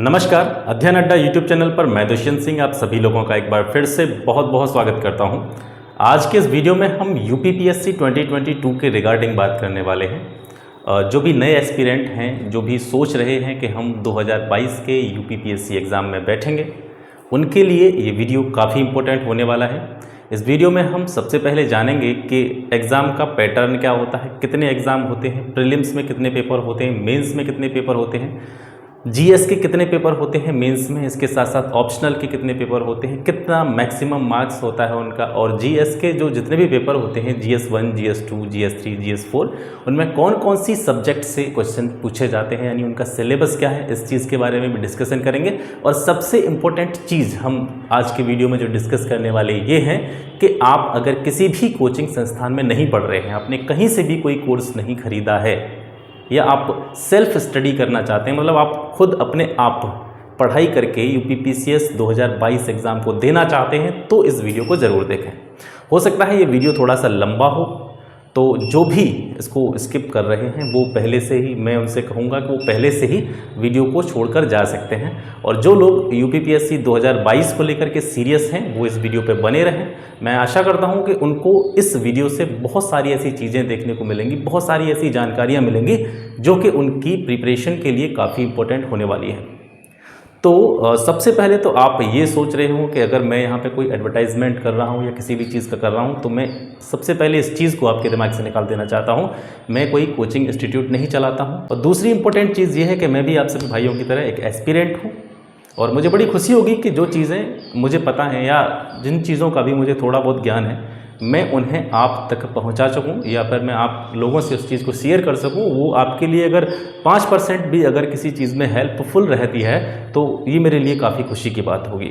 नमस्कार, अध्ययन अड्डा यूट्यूब चैनल पर मैं दुष्यंत सिंह आप सभी लोगों का एक बार फिर से बहुत बहुत स्वागत करता हूं। आज के इस वीडियो में हम यूपीपीएससी 2022 के रिगार्डिंग बात करने वाले हैं। जो भी नए एस्पिरेंट हैं, जो भी सोच रहे हैं कि हम 2022 के यूपीपीएससी एग्ज़ाम में बैठेंगे, उनके लिए ये वीडियो काफ़ी इम्पोर्टेंट होने वाला है। इस वीडियो में हम सबसे पहले जानेंगे कि एग्ज़ाम का पैटर्न क्या होता है, कितने एग्ज़ाम होते हैं, प्रीलिम्स में कितने पेपर होते हैं, मेंस में कितने पेपर होते हैं, जीएस के कितने पेपर होते हैं मेंस में, इसके साथ साथ ऑप्शनल के कितने पेपर होते हैं, कितना मैक्सिमम मार्क्स होता है उनका, और जीएस के जो जितने भी पेपर होते हैं जीएस 1, जीएस 2, जीएस 3, जीएस 4, उनमें कौन कौन सी सब्जेक्ट से क्वेश्चन पूछे जाते हैं, यानी उनका सिलेबस क्या है, इस चीज़ के बारे में भी डिस्कशन करेंगे। और सबसे इम्पोर्टेंट चीज़ हम आज के वीडियो में जो डिस्कस करने वाले ये हैं कि आप अगर किसी भी कोचिंग संस्थान में नहीं पढ़ रहे हैं, आपने कहीं से भी कोई कोर्स नहीं खरीदा है, या आप सेल्फ स्टडी करना चाहते हैं, मतलब आप खुद अपने आप पढ़ाई करके यूपीपीसीएस 2022 एग्ज़ाम को देना चाहते हैं, तो इस वीडियो को ज़रूर देखें। हो सकता है ये वीडियो थोड़ा सा लंबा हो, तो जो भी इसको स्किप कर रहे हैं वो पहले से ही, मैं उनसे कहूँगा कि वो पहले से ही वीडियो को छोड़कर जा सकते हैं। और जो लोग यूपीपीएससी 2022 को लेकर के सीरियस हैं, वो इस वीडियो पे बने रहें। मैं आशा करता हूँ कि उनको इस वीडियो से बहुत सारी ऐसी चीज़ें देखने को मिलेंगी, बहुत सारी ऐसी जानकारियाँ मिलेंगी जो कि उनकी प्रिपरेशन के लिए काफ़ी इम्पोर्टेंट होने वाली है। तो सबसे पहले तो आप ये सोच रहे हो कि अगर मैं यहाँ पे कोई एडवर्टाइजमेंट कर रहा हूँ या किसी भी चीज़ का कर रहा हूँ, तो मैं सबसे पहले इस चीज़ को आपके दिमाग से निकाल देना चाहता हूँ, मैं कोई कोचिंग इंस्टीट्यूट नहीं चलाता हूँ। और दूसरी इंपॉर्टेंट चीज़ ये है कि मैं भी आप सभी भाइयों की तरह एक एस्पिरेंट हूँ, और मुझे बड़ी खुशी होगी कि जो चीज़ें मुझे पता हैं या जिन चीज़ों का भी मुझे थोड़ा बहुत ज्ञान है, मैं उन्हें आप तक पहुंचा सकूं, या फिर मैं आप लोगों से उस चीज़ को शेयर कर सकूं। वो आपके लिए अगर 5% भी अगर किसी चीज़ में हेल्पफुल रहती है, तो ये मेरे लिए काफ़ी खुशी की बात होगी।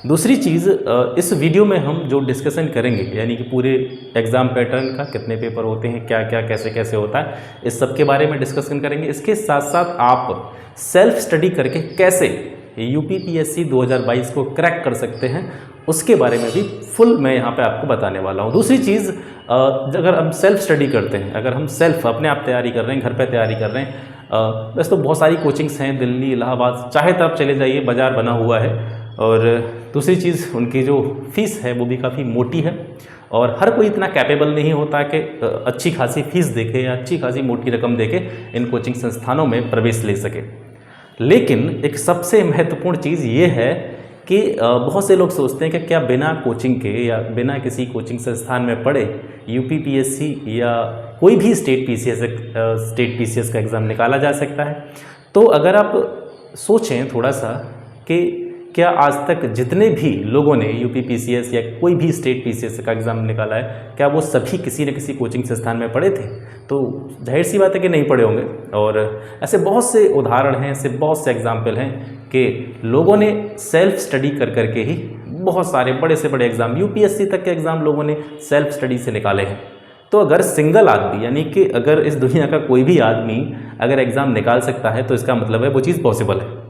दूसरी चीज़, इस वीडियो में हम जो डिस्कशन करेंगे, यानी कि पूरे एग्ज़ाम पैटर्न का, कितने पेपर होते हैं, क्या क्या कैसे कैसे होता है, इस सब के बारे में डिस्कशन करेंगे। इसके साथ साथ आप सेल्फ स्टडी करके कैसे यूपीपीएससी 2022 को क्रैक कर सकते हैं, उसके बारे में भी फुल मैं यहाँ पे आपको बताने वाला हूँ। दूसरी चीज़, अगर हम सेल्फ स्टडी करते हैं, अगर हम सेल्फ अपने आप तैयारी कर रहे हैं, घर पे तैयारी कर रहे हैं, वैसे तो बहुत सारी कोचिंग्स हैं, दिल्ली, इलाहाबाद, चाहे तो आप चले जाइए, बाज़ार बना हुआ है। और दूसरी चीज़, उनकी जो फ़ीस है वो भी काफ़ी मोटी है, और हर कोई इतना कैपेबल नहीं होता कि अच्छी खासी फ़ीस देके या अच्छी खासी मोटी रकम देके इन कोचिंग संस्थानों में प्रवेश ले सके। लेकिन एक सबसे महत्वपूर्ण चीज़ ये है कि बहुत से लोग सोचते हैं कि क्या बिना कोचिंग के या बिना किसी कोचिंग संस्थान में पढ़े यूपीपीएससी या कोई भी स्टेट पीसीएस का एग्ज़ाम निकाला जा सकता है। तो अगर आप सोचें थोड़ा सा कि क्या आज तक जितने भी लोगों ने यूपीपीसीएस या कोई भी स्टेट पीसीएस का एग्ज़ाम निकाला है, क्या वो सभी किसी न किसी कोचिंग संस्थान में पढ़े थे? तो जाहिर सी बात है कि नहीं पढ़े होंगे। और ऐसे बहुत से उदाहरण हैं, ऐसे बहुत से एग्जाम्पल हैं कि लोगों ने सेल्फ स्टडी कर करके ही बहुत सारे बड़े से बड़े एग्ज़ाम, यूपीएससी तक के एग्ज़ाम लोगों ने सेल्फ स्टडी से निकाले हैं। तो अगर सिंगल आदमी, यानी कि अगर इस दुनिया का कोई भी आदमी अगर एग्ज़ाम निकाल सकता है, तो इसका मतलब है वो चीज़ पॉसिबल है।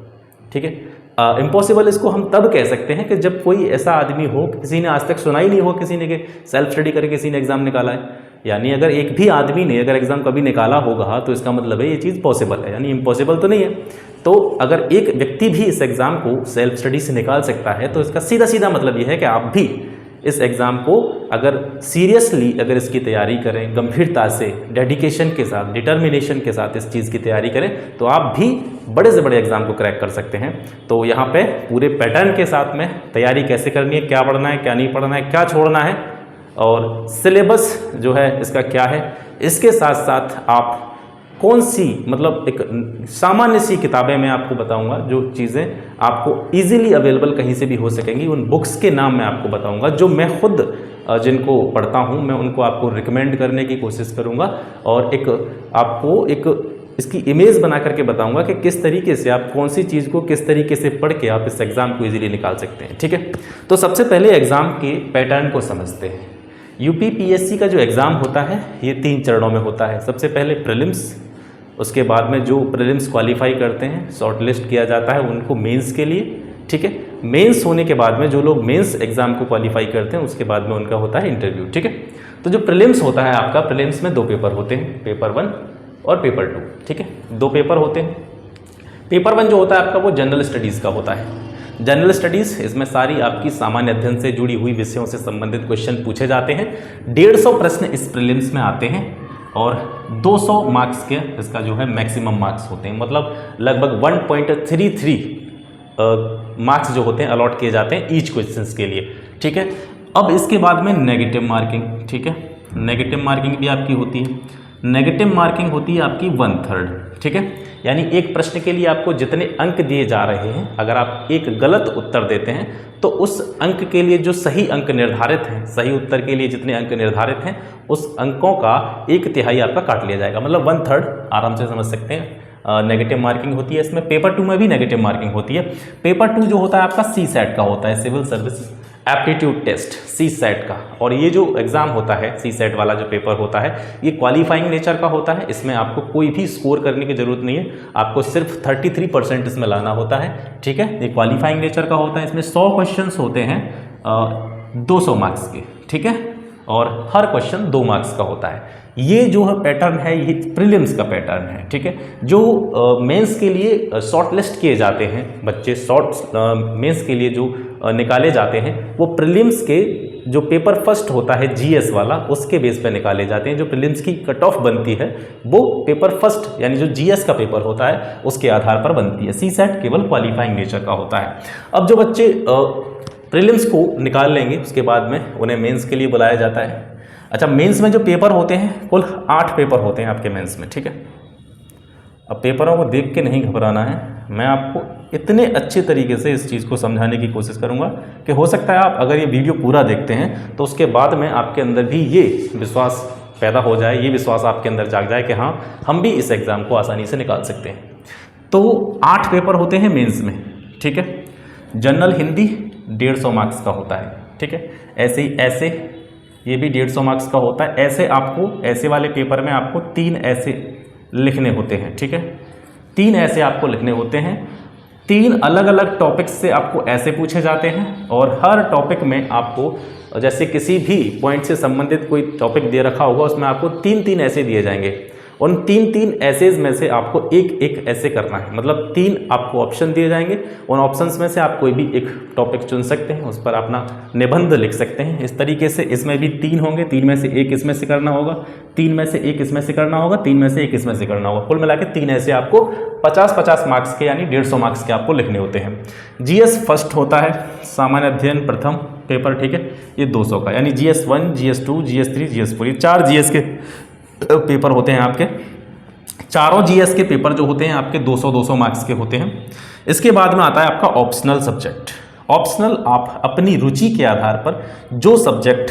ठीक है, इम्पॉसिबल इसको हम तब कह सकते हैं कि जब कोई ऐसा आदमी हो, किसी ने आज तक सुना ही नहीं हो किसी ने कि सेल्फ स्टडी करके किसी ने एग्ज़ाम निकाला है। यानी अगर एक भी आदमी ने अगर एग्ज़ाम कभी निकाला होगा, तो इसका मतलब है ये चीज़ पॉसिबल है, यानी इम्पॉसिबल तो नहीं है। तो अगर एक व्यक्ति भी इस एग्ज़ाम को सेल्फ स्टडी से निकाल सकता है, तो इसका सीधा सीधा मतलब ये है कि आप भी इस एग्ज़ाम को अगर सीरियसली अगर इसकी तैयारी करें, गंभीरता से, डेडिकेशन के साथ, डिटर्मिनेशन के साथ इस चीज़ की तैयारी करें, तो आप भी बड़े से बड़े एग्ज़ाम को क्रैक कर सकते हैं। तो यहाँ पे पूरे पैटर्न के साथ में तैयारी कैसे करनी है, क्या पढ़ना है, क्या नहीं पढ़ना है, क्या छोड़ना है, और सिलेबस जो है इसका क्या है, इसके साथ साथ आप कौन सी, मतलब एक सामान्य सी किताबें मैं आपको बताऊंगा, जो चीज़ें आपको इजीली अवेलेबल कहीं से भी हो सकेंगी, उन बुक्स के नाम मैं आपको बताऊंगा, जो मैं खुद जिनको पढ़ता हूं, मैं उनको आपको रिकमेंड करने की कोशिश करूंगा, और एक आपको एक इसकी इमेज बना करके बताऊंगा कि किस तरीके से आप कौन सी चीज़ को किस तरीके से पढ़ के आप इस एग्ज़ाम को इजीली निकाल सकते हैं। ठीक है, तो सबसे पहले एग्ज़ाम के पैटर्न को समझते हैं। यूपीपीएससी का जो एग्ज़ाम होता है, ये 3 चरणों में होता है। सबसे पहले प्रीलिम्स, उसके बाद में जो प्रीलिम्स क्वालिफाई करते हैं, शॉर्टलिस्ट किया जाता है उनको मेंस के लिए। ठीक है, मेंस होने के बाद में जो लोग मेंस एग्ज़ाम को क्वालिफाई करते हैं, उसके बाद में उनका होता है इंटरव्यू। ठीक है, तो जो प्रीलिम्स होता है आपका, प्रीलिम्स में 2 पेपर होते हैं, पेपर 1 और पेपर 2। ठीक है, 2 पेपर होते हैं। पेपर 1 जो होता है आपका वो जनरल स्टडीज़ का होता है। जनरल स्टडीज़, इसमें सारी आपकी सामान्य अध्ययन से जुड़ी हुई विषयों से संबंधित क्वेश्चन पूछे जाते हैं। 150 प्रश्न इस प्रीलिम्स में आते हैं और 200 मार्क्स के इसका जो है मैक्सिमम मार्क्स होते हैं, मतलब लगभग 1.33 मार्क्स जो होते हैं अलॉट किए जाते हैं ईच क्वेश्चंस के लिए, ठीक है। अब इसके बाद में नेगेटिव मार्किंग, ठीक है, नेगेटिव मार्किंग भी आपकी होती है। नेगेटिव मार्किंग होती है आपकी 1/3, ठीक है, यानी एक प्रश्न के लिए आपको जितने अंक दिए जा रहे हैं, अगर आप एक गलत उत्तर देते हैं तो उस अंक के लिए जो सही अंक निर्धारित हैं, सही उत्तर के लिए जितने अंक निर्धारित हैं उस अंकों का 1/3 आपका काट लिया जाएगा, मतलब 1/3 आराम से समझ सकते हैं। नेगेटिव मार्किंग होती है इसमें। पेपर 2 में भी नेगेटिव मार्किंग होती है। पेपर 2 जो होता है आपका CSAT का होता है, civil service aptitude test, CSAT का। और ये जो एग्ज़ाम होता है CSAT वाला जो पेपर होता है ये क्वालिफाइंग नेचर का होता है। इसमें आपको कोई भी स्कोर करने की ज़रूरत नहीं है, आपको सिर्फ 33% इसमें लाना होता है, ठीक है। ये क्वालिफाइंग नेचर का होता है। इसमें 100 क्वेश्चंस होते हैं 200 मार्क्स के, ठीक है, और हर क्वेश्चन 2 मार्क्स का होता है। ये जो है पैटर्न है ये प्रीलिम्स का पैटर्न है, ठीक है। जो मेंस के लिए शॉर्टलिस्ट किए जाते हैं बच्चे, मेंस के लिए जो निकाले जाते हैं वो प्रीलिम्स के जो पेपर फर्स्ट होता है GS वाला उसके बेस पे निकाले जाते हैं। जो प्रीलिम्स की कट ऑफ बनती है वो पेपर फर्स्ट यानी जो GS का पेपर होता है उसके आधार पर बनती है। CSAT केवल क्वालिफाइंग नेचर का होता है। अब जो बच्चे प्रीलिम्स को निकाल लेंगे उसके बाद में उन्हें मेंस के लिए बुलाया जाता है। अच्छा, मेंस में जो पेपर होते हैं कुल 8 पेपर होते हैं आपके मेंस में, ठीक है। अब पेपरों को देख के नहीं घबराना है, मैं आपको इतने अच्छे तरीके से इस चीज़ को समझाने की कोशिश करूंगा कि हो सकता है आप अगर ये वीडियो पूरा देखते हैं तो उसके बाद में आपके अंदर भी ये विश्वास पैदा हो जाए, ये विश्वास आपके अंदर जाग जाए कि हाँ हम भी इस एग्ज़ाम को आसानी से निकाल सकते हैं। तो 8 पेपर होते हैं मेंस में, ठीक है। जनरल हिंदी 150 मार्क्स का होता है, ठीक है। ऐसे ही ऐसे ये भी 150 मार्क्स का होता है। ऐसे आपको ऐसे वाले पेपर में आपको 3 ऐसे लिखने होते हैं, ठीक है। 3 ऐसे आपको लिखने होते हैं। 3 अलग अलग टॉपिक्स से आपको ऐसे पूछे जाते हैं और हर टॉपिक में आपको जैसे किसी भी पॉइंट से संबंधित कोई टॉपिक दे रखा होगा उसमें आपको 3-3 ऐसे दिए जाएंगे। उन 3-3 ऐसेज में से आपको एक ऐसे करना है, मतलब 3 आपको ऑप्शन दिए जाएंगे। उन ऑप्शंस में से आप कोई भी एक टॉपिक चुन सकते हैं, उस पर अपना निबंध लिख सकते हैं। इस तरीके से इसमें भी 3 होंगे, 3 में से 1 इसमें से करना होगा, 3 में से 1 इसमें से करना होगा, 3 में से 1 इसमें से करना होगा। कुल मिला के 3 ऐसे आपको 50-50 मार्क्स के यानी 150 मार्क्स के आपको लिखने होते हैं। GS फर्स्ट होता है, सामान्य अध्ययन प्रथम पेपर, ठीक है, ये 200 का, यानी GS 1, GS 2, GS 3, GS 4, ये 4 GS के पेपर होते हैं आपके। चारों GS के पेपर जो होते हैं आपके 200-200 मार्क्स के होते हैं। इसके बाद में आता है आपका ऑप्शनल सब्जेक्ट। ऑप्शनल आप अपनी रुचि के आधार पर जो सब्जेक्ट,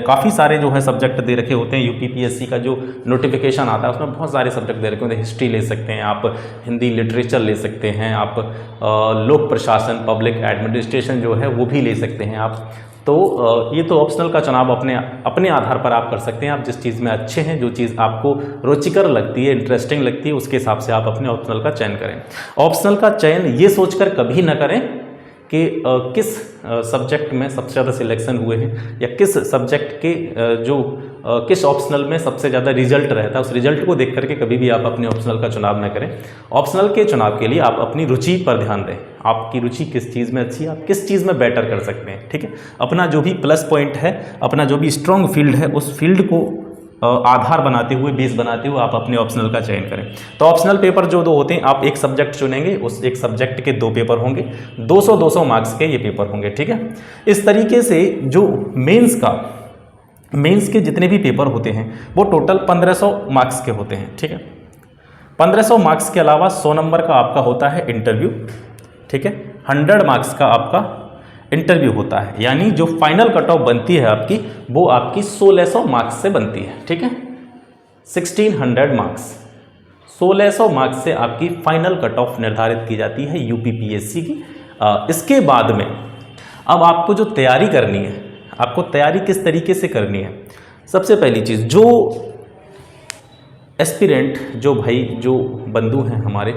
काफ़ी सारे जो है सब्जेक्ट दे रखे होते हैं। UPPSC का जो नोटिफिकेशन आता है उसमें बहुत सारे सब्जेक्ट दे रखे होते हैं। हिस्ट्री ले सकते हैं आप, हिंदी लिटरेचर ले सकते हैं आप, लोक प्रशासन पब्लिक एडमिनिस्ट्रेशन जो है वो भी ले सकते हैं आप। तो ये तो ऑप्शनल का चुनाव अपने आधार पर आप कर सकते हैं। आप जिस चीज़ में अच्छे हैं, जो चीज़ आपको रुचिकर लगती है, इंटरेस्टिंग लगती है, उसके हिसाब से आप अपने ऑप्शनल का चयन करें। ऑप्शनल का चयन ये सोचकर कभी ना करें कि किस सब्जेक्ट में सबसे ज़्यादा सिलेक्शन हुए हैं या किस सब्जेक्ट के किस ऑप्शनल में सबसे ज़्यादा रिजल्ट रहता है, उस रिजल्ट को देख करके कभी भी आप अपने ऑप्शनल का चुनाव न करें। ऑप्शनल के चुनाव के लिए आप अपनी रुचि पर ध्यान दें। आपकी रुचि किस चीज़ में अच्छी है, आप किस चीज़ में बेटर कर सकते हैं, ठीक है। अपना जो भी प्लस पॉइंट है, अपना जो भी स्ट्रॉन्ग फील्ड है, उस फील्ड को आधार बनाते हुए, बेस बनाते हुए आप अपने ऑप्शनल का चयन करें। तो ऑप्शनल पेपर जो 2 होते हैं, आप एक सब्जेक्ट चुनेंगे, उस एक सब्जेक्ट के 2 पेपर होंगे, 200-200 मार्क्स के ये पेपर होंगे, ठीक है। इस तरीके से जो मेंस के जितने भी पेपर होते हैं वो टोटल 1500 मार्क्स के होते हैं, ठीक है। 1500 मार्क्स के अलावा 100 नंबर का आपका होता है इंटरव्यू, ठीक है। 100 मार्क्स का आपका इंटरव्यू होता है, यानी जो फाइनल कट ऑफ बनती है आपकी वो आपकी 1600 मार्क्स से बनती है, ठीक है। 1600 मार्क्स, 1600 मार्क्स से आपकी फाइनल कट ऑफ निर्धारित की जाती है UPPSC की। इसके बाद में अब आपको जो तैयारी करनी है, आपको तैयारी किस तरीके से करनी है। सबसे पहली चीज़, जो एस्पिरेंट, जो बंधु हैं हमारे,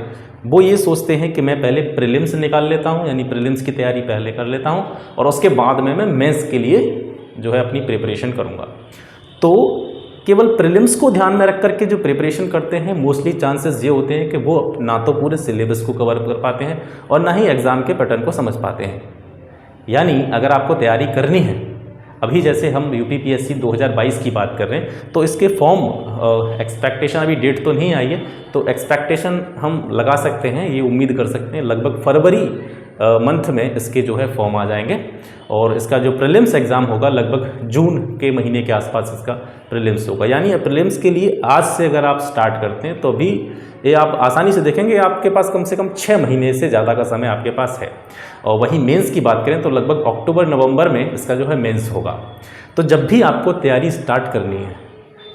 वो ये सोचते हैं कि मैं पहले प्रीलिम्स निकाल लेता हूँ, यानी प्रीलिम्स की तैयारी पहले कर लेता हूँ और उसके बाद में मैं मेंस के लिए जो है अपनी प्रिपरेशन करूँगा। तो केवल प्रीलिम्स को ध्यान में रख करके जो प्रिपरेशन करते हैं मोस्टली चांसेस ये होते हैं कि वो ना तो पूरे सिलेबस को कवर कर पाते हैं और ना ही एग्ज़ाम के पैटर्न को समझ पाते हैं। यानी अगर आपको तैयारी करनी है, अभी जैसे हम यूपीपीएससी 2022 की बात कर रहे हैं, तो इसके फॉर्म एक्सपेक्टेशन अभी डेट तो नहीं आई है, तो एक्सपेक्टेशन हम लगा सकते हैं, ये उम्मीद कर सकते हैं लगभग फरवरी मंथ में इसके जो है फॉर्म आ जाएंगे और इसका जो प्रीलिम्स एग्ज़ाम होगा लगभग जून के महीने के आसपास इसका प्रीलिम्स होगा। यानी प्रीलिम्स के लिए आज से अगर आप स्टार्ट करते हैं तो भी ये आप आसानी से देखेंगे आपके पास कम से कम 6 महीने से ज़्यादा का समय आपके पास है। और वहीं मेंस की बात करें तो लगभग अक्टूबर नवंबर में इसका जो है मेंस होगा। तो जब भी आपको तैयारी स्टार्ट करनी है,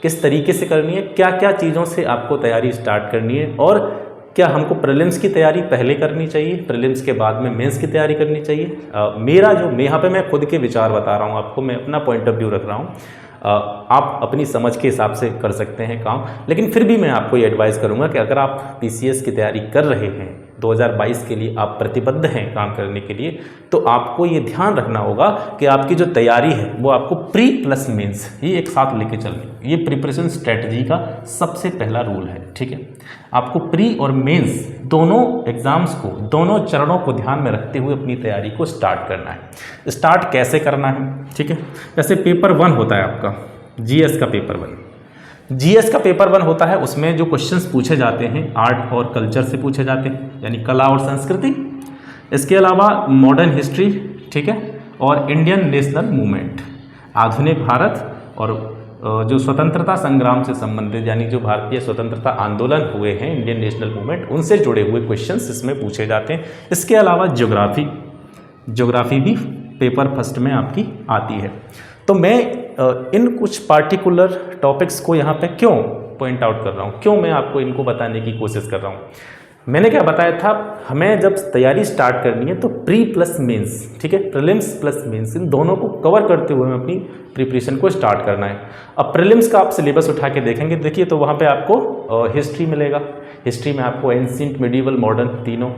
किस तरीके से करनी है, क्या क्या चीज़ों से आपको तैयारी स्टार्ट करनी है और क्या हमको प्रीलिम्स की तैयारी पहले करनी चाहिए, प्रीलिम्स के बाद में मेंस की तैयारी करनी चाहिए। मेरा जो यहाँ पे मैं खुद के विचार बता रहा हूँ आपको, मैं अपना पॉइंट ऑफ व्यू रख रहा हूँ। आप अपनी समझ के हिसाब से कर सकते हैं काम, लेकिन फिर भी मैं आपको ये एडवाइस करूँगा कि अगर आप पीसीएस की तैयारी कर रहे हैं, 2022 के लिए आप प्रतिबद्ध हैं काम करने के लिए, तो आपको ये ध्यान रखना होगा कि आपकी जो तैयारी है वो आपको प्री प्लस मेंस ये एक साथ लेके चलनी। ये प्रिपरेशन स्ट्रेटजी का सबसे पहला रूल है, ठीक है। आपको प्री और मेंस दोनों एग्जाम्स को, दोनों चरणों को ध्यान में रखते हुए अपनी तैयारी को स्टार्ट करना है। स्टार्ट कैसे करना है, ठीक है। जैसे पेपर 1 होता है आपका जीएस का पेपर 1, जीएस का पेपर 1 होता है, उसमें जो क्वेश्चंस पूछे जाते हैं आर्ट और कल्चर से पूछे जाते हैं, यानी कला और संस्कृति। इसके अलावा मॉडर्न हिस्ट्री, ठीक है, और इंडियन नेशनल मूवमेंट, आधुनिक भारत और जो स्वतंत्रता संग्राम से संबंधित, यानी जो भारतीय स्वतंत्रता आंदोलन हुए हैं, इंडियन नेशनल मूवमेंट, उनसे जुड़े हुए क्वेश्चंस इसमें पूछे जाते हैं। इसके अलावा ज्योग्राफी भी पेपर फर्स्ट में आपकी आती है। तो मैं इन कुछ पार्टिकुलर टॉपिक्स को यहाँ पे क्यों पॉइंट आउट कर रहा हूँ, क्यों मैं आपको इनको बताने की कोशिश कर रहा हूँ। मैंने क्या बताया था, हमें जब तैयारी स्टार्ट करनी है तो प्री प्लस मेंस, ठीक है, प्रीलिम्स प्लस मेंस, इन दोनों को कवर करते हुए हमें अपनी प्रिपरेशन को स्टार्ट करना है। अब प्रीलिम्स का आप सिलेबस उठा के देखेंगे, देखिए तो वहाँ पे आपको हिस्ट्री मिलेगा, हिस्ट्री में आपको एंशिएंट, मिडीवल, मॉडर्न तीनों।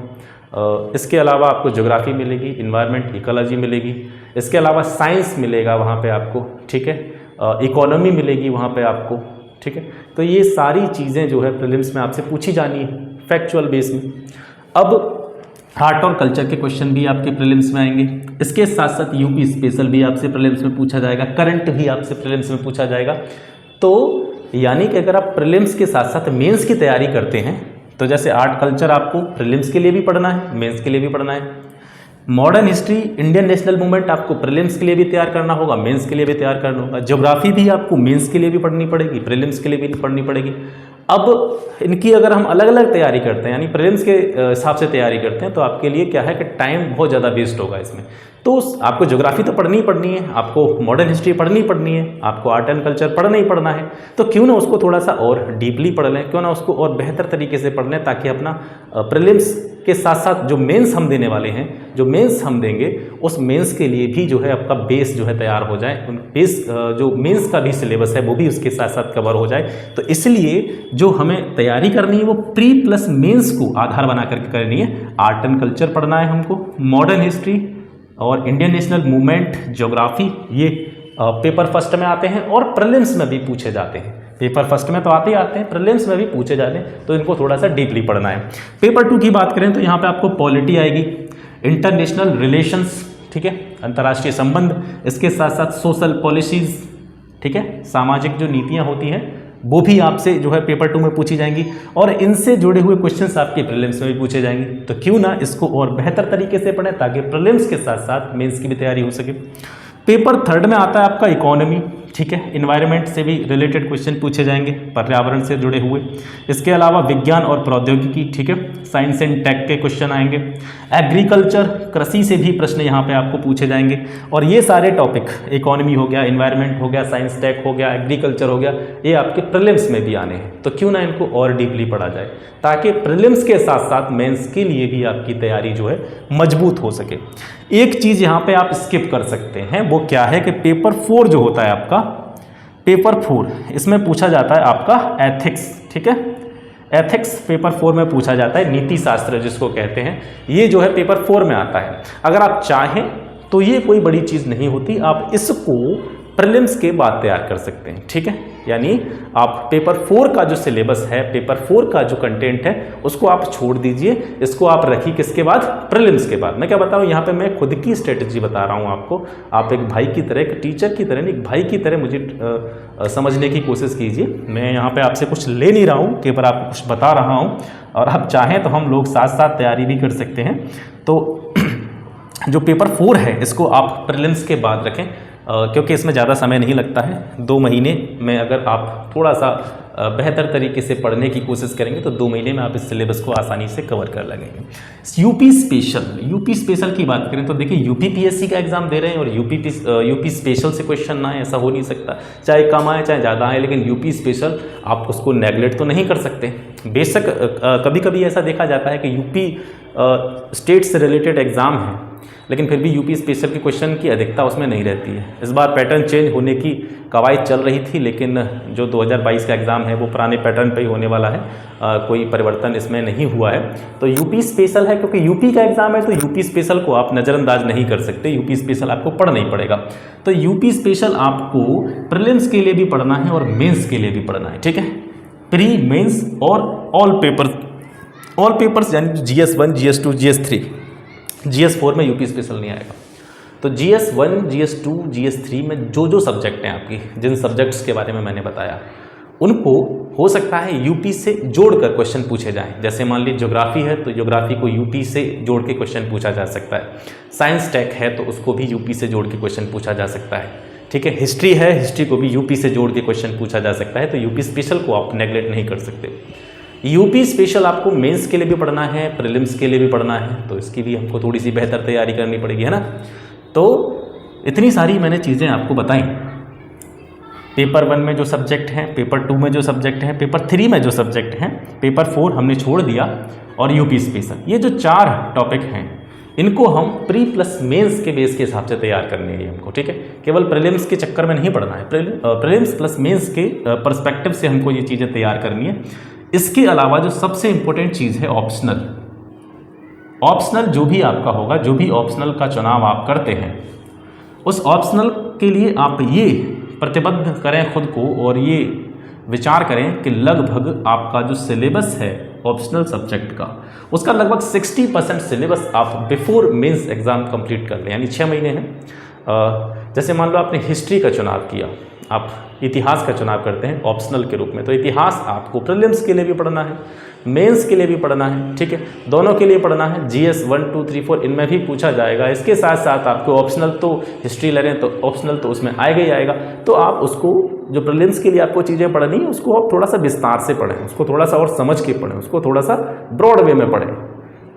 इसके अलावा आपको ज्योग्राफी मिलेगी, इन्वायरमेंट, इकोलॉजी मिलेगी। इसके अलावा साइंस मिलेगा वहाँ पे आपको, ठीक है, इकोनॉमी मिलेगी वहाँ पे आपको, ठीक है। तो ये सारी चीज़ें जो है प्रीलिम्स में आपसे पूछी जानी है फैक्चुअल बेस में। अब आर्ट और कल्चर के क्वेश्चन भी आपके प्रीलिम्स में आएंगे। इसके साथ साथ यूपी स्पेशल भी आपसे प्रीलिम्स में पूछा जाएगा, करंट भी आपसे प्रीलिम्स में पूछा जाएगा। तो यानी कि अगर आप प्रीलिम्स के साथ साथ मेंस की तैयारी करते हैं, तो जैसे आर्ट कल्चर आपको प्रीलिम्स के लिए भी पढ़ना है, मेंस के लिए भी पढ़ना है। Modern history, Indian national movement आपको प्रीलिम्स के लिए भी तैयार करना होगा, मेंस के लिए भी तैयार करना होगा। ज्योग्राफी भी आपको मेंस के लिए भी पढ़नी पड़ेगी, प्रीलिम्स के लिए भी पढ़नी पड़ेगी। अब इनकी अगर हम अलग अलग तैयारी करते हैं, यानी प्रीलिम्स के हिसाब से तैयारी करते हैं, तो आपके लिए क्या है कि टाइम बहुत ज़्यादा वेस्ट होगा इसमें। तो आपको ज्योग्राफी तो पढ़नी ही पढ़नी है, आपको मॉडर्न हिस्ट्री पढ़नी ही पढ़नी है, आपको आर्ट एंड कल्चर पढ़ना ही पढ़ना है। तो क्यों ना उसको थोड़ा सा और डीपली पढ़ लें, क्यों ना उसको और बेहतर तरीके से पढ़ लें, ताकि अपना प्रीलिम्स के साथ साथ जो मेंस हम देने वाले हैं, जो मेंस हम देंगे, उस मेंस के लिए भी जो है आपका बेस जो है तैयार हो जाए। उन बेस जो मेंस का भी सिलेबस है वो भी उसके साथ साथ कवर हो जाए। तो इसलिए जो हमें तैयारी करनी है वो प्री प्लस मेंस को आधार बना करके करनी है। आर्ट एंड कल्चर पढ़ना है हमको, मॉडर्न हिस्ट्री और इंडियन नेशनल मूवमेंट, ज्योग्राफी, ये पेपर फर्स्ट में आते हैं और प्रीलिम्स में भी पूछे जाते हैं। पेपर फर्स्ट में तो आते ही आते हैं, प्रीलिम्स में भी पूछे जाते हैं, तो इनको थोड़ा सा डीपली पढ़ना है। पेपर 2 की बात करें तो यहाँ पे आपको पॉलिटी आएगी, इंटरनेशनल रिलेशंस, ठीक है, अंतर्राष्ट्रीय संबंध। इसके साथ साथ सोशल पॉलिसीज, ठीक है, सामाजिक जो नीतियाँ होती हैं वो भी आपसे जो है पेपर 2 में पूछी जाएंगी और इनसे जुड़े हुए क्वेश्चंस आपके प्रीलिम्स में भी पूछे जाएंगे। तो क्यों ना इसको और बेहतर तरीके से पढ़ें, ताकि प्रीलिम्स के साथ साथ मेंस की भी तैयारी हो सके। पेपर 3 में आता है आपका इकोनॉमी, ठीक है, इन्वायरमेंट से भी रिलेटेड क्वेश्चन पूछे जाएंगे, पर्यावरण से जुड़े हुए। इसके अलावा विज्ञान और प्रौद्योगिकी, ठीक है, साइंस एंड टेक के क्वेश्चन आएंगे। एग्रीकल्चर, कृषि से भी प्रश्न यहाँ पे आपको पूछे जाएंगे। और ये सारे टॉपिक, इकोनॉमी हो गया, इन्वायरमेंट हो गया, साइंस टेक हो गया, एग्रीकल्चर हो गया, ये आपके प्रीलिम्स में भी आने हैं। तो क्यों ना इनको और डीपली पढ़ा जाए, ताकि प्रीलिम्स के साथ साथ मेंस के लिए भी आपकी तैयारी जो है मजबूत हो सके। एक चीज़ यहाँ पे आप स्किप कर सकते हैं, वो क्या है कि पेपर 4 जो होता है आपका, पेपर 4, इसमें पूछा जाता है आपका एथिक्स, ठीक है, एथिक्स पेपर 4 में पूछा जाता है, नीति शास्त्र जिसको कहते हैं, ये जो है पेपर 4 में आता है। अगर आप चाहें तो ये कोई बड़ी चीज़ नहीं होती, आप इसको प्रीलिम्स के बाद तैयार कर सकते हैं। ठीक है, यानी आप पेपर 4 का जो सिलेबस है, पेपर 4 का जो कंटेंट है उसको आप छोड़ दीजिए, इसको आप रखिए किसके बाद, प्रीलिम्स के बाद। मैं क्या बताऊँ, यहाँ पे मैं खुद की स्ट्रेटजी बता रहा हूँ आपको। आप एक भाई की तरह, एक टीचर की तरह नहीं, एक भाई की तरह मुझे समझने की कोशिश कीजिए। मैं यहाँ पे आपसे कुछ ले नहीं रहा हूँ, केवल आपको कुछ बता रहा हूँ, और आप चाहें तो हम लोग साथ साथ तैयारी भी कर सकते हैं। तो जो पेपर 4 है इसको आप प्रीलिम्स के बाद रखें, क्योंकि इसमें ज़्यादा समय नहीं लगता है। 2 महीने में अगर आप थोड़ा सा बेहतर तरीके से पढ़ने की कोशिश करेंगे तो 2 महीने में आप इस सिलेबस को आसानी से कवर कर लगेंगे। यूपी स्पेशल की बात करें तो देखिए, यूपी पीएससी का एग्जाम दे रहे हैं और यूपी स्पेशल से क्वेश्चन ना आए, ऐसा हो नहीं सकता। चाहे कम आए चाहे ज़्यादा आए, लेकिन यूपी स्पेशल आप उसको नेगलेक्ट तो नहीं कर सकते। बेशक कभी कभी ऐसा देखा जाता है कि यूपी स्टेट से रिलेटेड एग्ज़ाम है, लेकिन फिर भी यूपी स्पेशल के क्वेश्चन की अधिकता उसमें नहीं रहती है। इस बार पैटर्न चेंज होने की कवायद चल रही थी, लेकिन जो 2022 का एग्ज़ाम है वो पुराने पैटर्न पे ही होने वाला है, कोई परिवर्तन इसमें नहीं हुआ है। तो यूपी स्पेशल है, क्योंकि यूपी का एग्ज़ाम है तो यूपी स्पेशल को आप नज़रअंदाज नहीं कर सकते। यूपी स्पेशल आपको पढ़ना ही पड़ेगा। तो यूपी स्पेशल आपको प्रीलिम्स के लिए भी पढ़ना है और मेन्स के लिए भी पढ़ना है। ठीक है, प्री, मेन्स और ऑल पेपर्स यानी GS1, GS2, GS3। GS4 में यूपी स्पेशल नहीं आएगा। तो GS1, GS2, GS3 में जो सब्जेक्ट हैं आपकी, जिन सब्जेक्ट्स के बारे में मैंने बताया, उनको हो सकता है यूपी से जोड़कर क्वेश्चन पूछे जाएं। जैसे मान लीजिए ज्योग्राफी है तो ज्योग्राफी को यूपी से जोड़ के क्वेश्चन पूछा जा सकता है। साइंस टेक है तो उसको भी यूपी से जोड़ के क्वेश्चन पूछा जा सकता है। ठीक है, हिस्ट्री है, हिस्ट्री को भी यूपी से जोड़ के क्वेश्चन पूछा जा सकता है। तो यूपी स्पेशल को आप नेगलेक्ट नहीं कर सकते। यूपी स्पेशल आपको मेंस के लिए भी पढ़ना है, प्रीलिम्स के लिए भी पढ़ना है, तो इसकी भी हमको थोड़ी सी बेहतर तैयारी करनी पड़ेगी, है ना। तो इतनी सारी मैंने चीज़ें आपको बताई। पेपर 1 में जो सब्जेक्ट हैं, पेपर 2 में जो सब्जेक्ट हैं, पेपर 3 में जो सब्जेक्ट हैं, पेपर 4 हमने छोड़ दिया, और यूपी स्पेशल, ये जो 4 टॉपिक हैं इनको हम प्री प्लस मेंस के बेस के हिसाब से तैयार करने हैं हमको। ठीक है, केवल प्रीलिम्स के चक्कर में नहीं पढ़ना है, प्रीलिम्स प्लस मेंस के पर्सपेक्टिव से हमको ये चीज़ें तैयार करनी है। इसके अलावा जो सबसे इंपॉर्टेंट चीज़ है ऑप्शनल जो भी आपका होगा, जो भी ऑप्शनल का चुनाव आप करते हैं, उस ऑप्शनल के लिए आप ये प्रतिबद्ध करें खुद को और ये विचार करें कि लगभग आपका जो सिलेबस है ऑप्शनल सब्जेक्ट का, उसका लगभग 60% सिलेबस आप बिफोर मेंस एग्ज़ाम कंप्लीट कर लें, यानी 6 महीने हैं। जैसे मान लो आपने हिस्ट्री का चुनाव किया, आप इतिहास का चुनाव करते हैं ऑप्शनल के रूप में, तो इतिहास आपको प्रीलिम्स के लिए भी पढ़ना है, मेंस के लिए भी पढ़ना है। ठीक है, दोनों के लिए पढ़ना है। GS 1, 2, 3, 4 इनमें भी पूछा जाएगा। इसके साथ साथ आपको ऑप्शनल, तो हिस्ट्री ले रहे हैं तो ऑप्शनल तो उसमें आएगा ही आएगा। तो आप उसको, जो प्रीलिम्स के लिए आपको चीज़ें पढ़नी है, उसको आप थोड़ा सा विस्तार से पढ़ें, उसको थोड़ा सा और समझ के पढ़ें, उसको थोड़ा सा ब्रॉड वे में पढ़ें,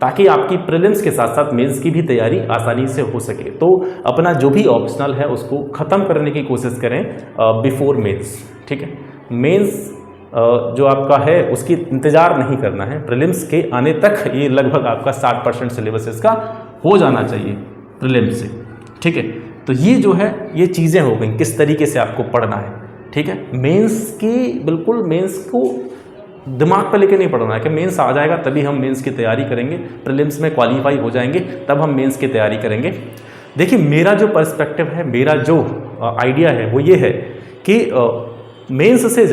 ताकि आपकी प्रीलिम्स के साथ साथ मेंस की भी तैयारी आसानी से हो सके। तो अपना जो भी ऑप्शनल है उसको ख़त्म करने की कोशिश करें बिफोर मेंस। ठीक है, मेंस जो आपका है उसकी इंतज़ार नहीं करना है, प्रीलिम्स के आने तक ये लगभग आपका 60% सिलेबस इसका हो जाना चाहिए प्रीलिम्स से। ठीक है, तो ये जो है ये चीज़ें हो गई किस तरीके से आपको पढ़ना है। ठीक है, मेंस की बिल्कुल मेंस को दिमाग पर लेके नहीं पढ़ना है कि मेंस आ जाएगा तभी हम मेंस की तैयारी करेंगे, प्रीलिम्स में क्वालिफाई हो जाएंगे तब हम मेंस की तैयारी करेंगे। देखिए, मेरा जो पर्सपेक्टिव है, मेरा जो आइडिया है वो ये है कि मेंस से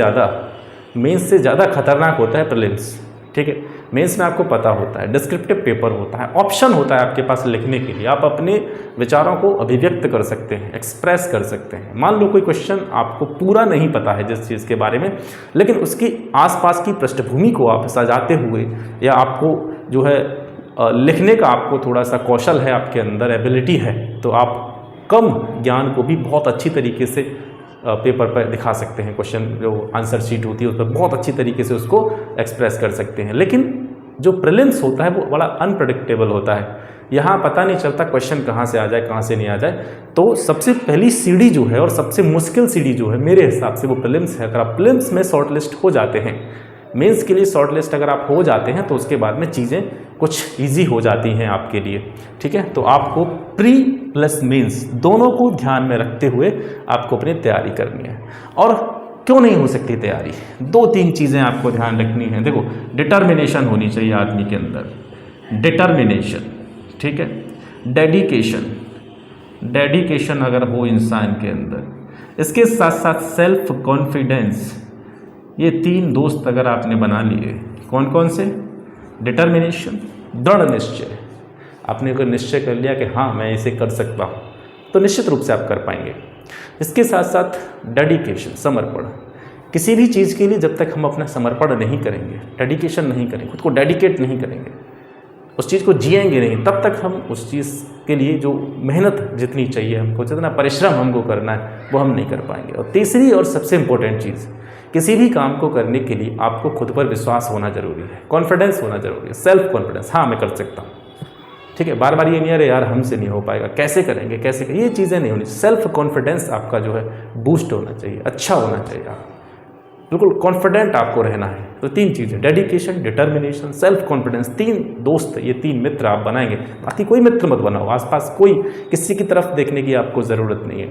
ज़्यादा खतरनाक होता है प्रीलिम्स। ठीक है, मेंस में आपको पता होता है, डिस्क्रिप्टिव पेपर होता है, ऑप्शन होता है आपके पास लिखने के लिए, आप अपने विचारों को अभिव्यक्त कर सकते हैं, एक्सप्रेस कर सकते हैं। मान लो कोई क्वेश्चन आपको पूरा नहीं पता है जिस चीज़ के बारे में, लेकिन उसकी आसपास की पृष्ठभूमि को आप सजाते हुए, या आपको जो है लिखने का आपको थोड़ा सा कौशल है, आपके अंदर एबिलिटी है, तो आप कम ज्ञान को भी बहुत अच्छी तरीके से पेपर पर दिखा सकते हैं। क्वेश्चन जो आंसर शीट होती है उस पर बहुत अच्छी तरीके से उसको एक्सप्रेस कर सकते हैं। लेकिन जो प्रीलिम्स होता है वो बड़ा अनप्रेडिक्टेबल होता है, यहाँ पता नहीं चलता क्वेश्चन कहाँ से आ जाए कहाँ से नहीं आ जाए। तो सबसे पहली सीढ़ी जो है और सबसे मुश्किल सीढ़ी जो है मेरे हिसाब से वो प्रीलिम्स है। अगर आप प्रीलिम्स में शॉर्ट लिस्ट हो जाते हैं, मेंस के लिए शॉर्ट लिस्ट अगर आप हो जाते हैं, तो उसके बाद में चीज़ें कुछ इजी हो जाती हैं आपके लिए। ठीक है, तो आपको प्री प्लस मेंस दोनों को ध्यान में रखते हुए आपको अपनी तैयारी करनी है। और क्यों नहीं हो सकती तैयारी, 2-3 चीज़ें आपको ध्यान रखनी है। देखो, डिटर्मिनेशन होनी चाहिए आदमी के अंदर, डिटर्मिनेशन। ठीक है, डेडिकेशन अगर हो इंसान के अंदर, इसके साथ साथ सेल्फ कॉन्फिडेंस, ये 3 दोस्त अगर आपने बना लिए, कौन कौन से? डिटर्मिनेशन, दृढ़ निश्चय। आपने अगर निश्चय कर लिया कि हाँ मैं इसे कर सकता हूँ, तो निश्चित रूप से आप कर पाएंगे। इसके साथ साथ डेडिकेशन, समर्पण। किसी भी चीज़ के लिए जब तक हम अपना समर्पण नहीं करेंगे, डेडिकेशन नहीं करेंगे, खुद को डेडिकेट नहीं करेंगे, उस चीज़ को जिएंगे नहीं, तब तक हम उस चीज़ के लिए जो मेहनत जितनी चाहिए हमको, जितना परिश्रम हमको करना है, वो हम नहीं कर पाएंगे। और तीसरी और सबसे इम्पोर्टेंट चीज़, किसी भी काम को करने के लिए आपको खुद पर विश्वास होना जरूरी है, कॉन्फिडेंस होना जरूरी है, सेल्फ कॉन्फिडेंस। हाँ मैं कर सकता हूँ, ठीक है। बार बार ये नहीं अरे यार हमसे नहीं हो पाएगा, कैसे करेंगे, कैसे करेंगे, ये चीज़ें नहीं होनी। सेल्फ कॉन्फिडेंस आपका जो है बूस्ट होना चाहिए, अच्छा होना चाहिए, आप बिल्कुल कॉन्फिडेंट आपको रहना है। तो 3 चीज़ें, डेडिकेशन, डिटर्मिनेशन, सेल्फ कॉन्फिडेंस। 3 दोस्त, ये 3 मित्र आप बनाएंगे। बाकी कोई मित्र मत बनाओ, आसपास कोई किसी की तरफ देखने की आपको ज़रूरत नहीं है।